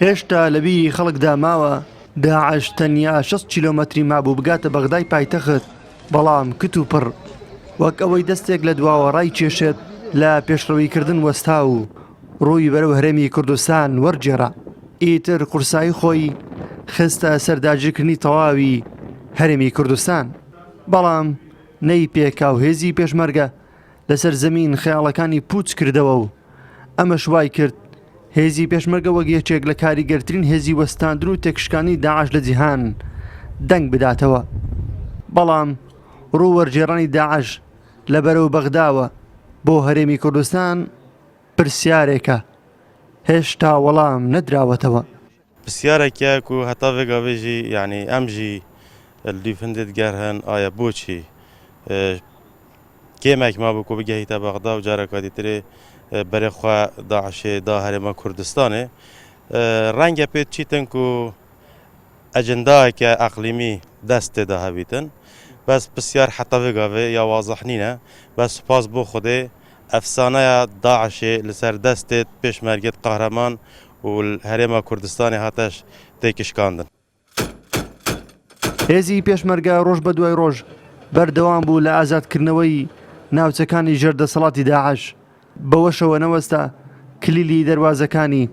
هێشتا لە بیری خەڵکدا ماوە داعش تەنیا 6 کیلۆمەتری مابوو بگاتە بەغدای پایتەخت، بەڵام کت و پڕ وەک ئەوەی دەستێک لە دواوە ڕای کێشێت لە پێشڕەویکردن وەستا و ڕووی بەرەو هەرێمی کوردستان وەرجێڕا. ئیتر قورسایی خۆی خستە سەرداگیرکردنی تەواوی هەرێمی کوردستان، بەڵام نەی پێکاو هێزی پێشمەرگە لەسەر زەمین خەیاڵەکانی پوچ کردەوە و ئەمە شوای کرد هێزی پێشمەرگە وەک یەکێک لە کاریگەرترین هێزی وەستاندن و تێکشکانی داعش لە جیهان دەنگ بداتەوە. بەڵام ڕوو وەرجێڕانی داعش لە بەرەو بەغداوە بۆ هەرێمی کوردستان پرسیارێکە هێشتا وەڵام نەدراوەتەوە. پرسیارێکە و هەتا vêgavêjî یعنی ئەم jî li findê diger hin aya بۆچی kêmek mabû ku bigehîte bexda û careka dîtirê berêxwe Daişê da herêma Kurdistanê renge pê çîtin ku ecendayeke eqlîmî dest tê de hevîtin. Bes pisyar heta vêgavê ya wazih nîne. Bes spas bo Xwedê efsaneya Daişê li ser destê pêşmergê qehreman û herêma Kurdistanê hateş têkişkandin. هێزی پێشمەرگە ڕۆژ بە دوای ڕۆژ بەردەوام بوو لە ئازادکردنەوەی ناوچەکانی ژێردەسەڵاتی داعش، بەوەشەوە نەوەستا کلیلی دەواازەکانی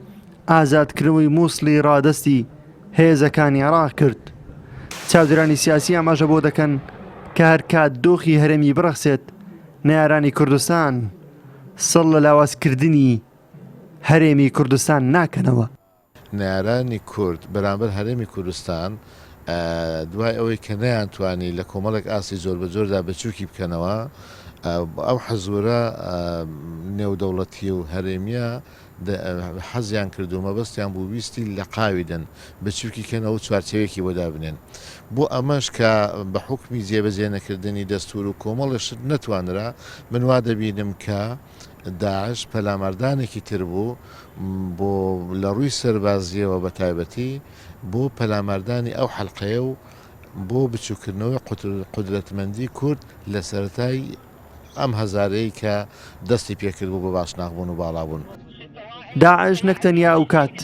ئازادکردنەوەی مووسڵی ڕادەستی هێزەکانی عێراق کرد. چاودێرانی سیاسی ئاماژە بۆ دەکەن کە هەر کات دۆخی هەرێمی بڕەخسێت نەیارانی کوردستان سڵ لە لاوازکردنی هەرێمی کوردستان ناکەنەوە. نارانی کورد بەرامبەر هەرێمی کوردستان دوای ئەوەی کە نەیانتوانی لە کۆمەڵێک ئاسی زۆر بە زۆردا بچووکی بکەنەوە، ئەو حەزورە نێودەوڵەتی و هەرێمیە حەزیان کرد و مەبەستیان بوو ویستی لە قاویدن بچووکی کەنەوە چوارچەوەیەکی بۆدا بنێن. بۆ ئەمەش کە بە حکمی جێبەجێ نەکردنی دەستور و کۆمەڵش نەتوانرا، من وا دەبینم کە داعش پەلامەردانێکی تر بوو بۆ لە ڕووی سەربازیەوە بە تایبەتی بۆ پەلامەردانی ئەو حەڵقەیە و بۆ بچووکردنەوەی قودرەتمەندی کورد لە سەرەتای ئەم هەزارەی کە دەستی پێکرد بوو بە باشناغبوون و باڵابوون. داعش نەکتەنیا ئەو کات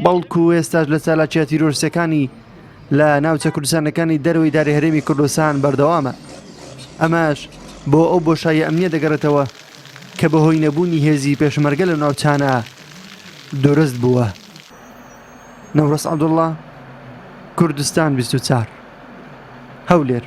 بەڵکو ئێستاش لە چالاکیە تیرۆریستەکانی لە ناوچە کوردستانەکانی دەرەوەی داری هەرێمی کوردستان بەردەوامە. ئەمەش بۆ ئەو بۆشایە ئەمنیە دەگەڕێتەوە کە بەهۆی نەبوونی هێزی پێشمەرگە لە ناوچانە دروست بووە. نەورەس عەبدوڵڵا، کوردستان 24 هەولێر.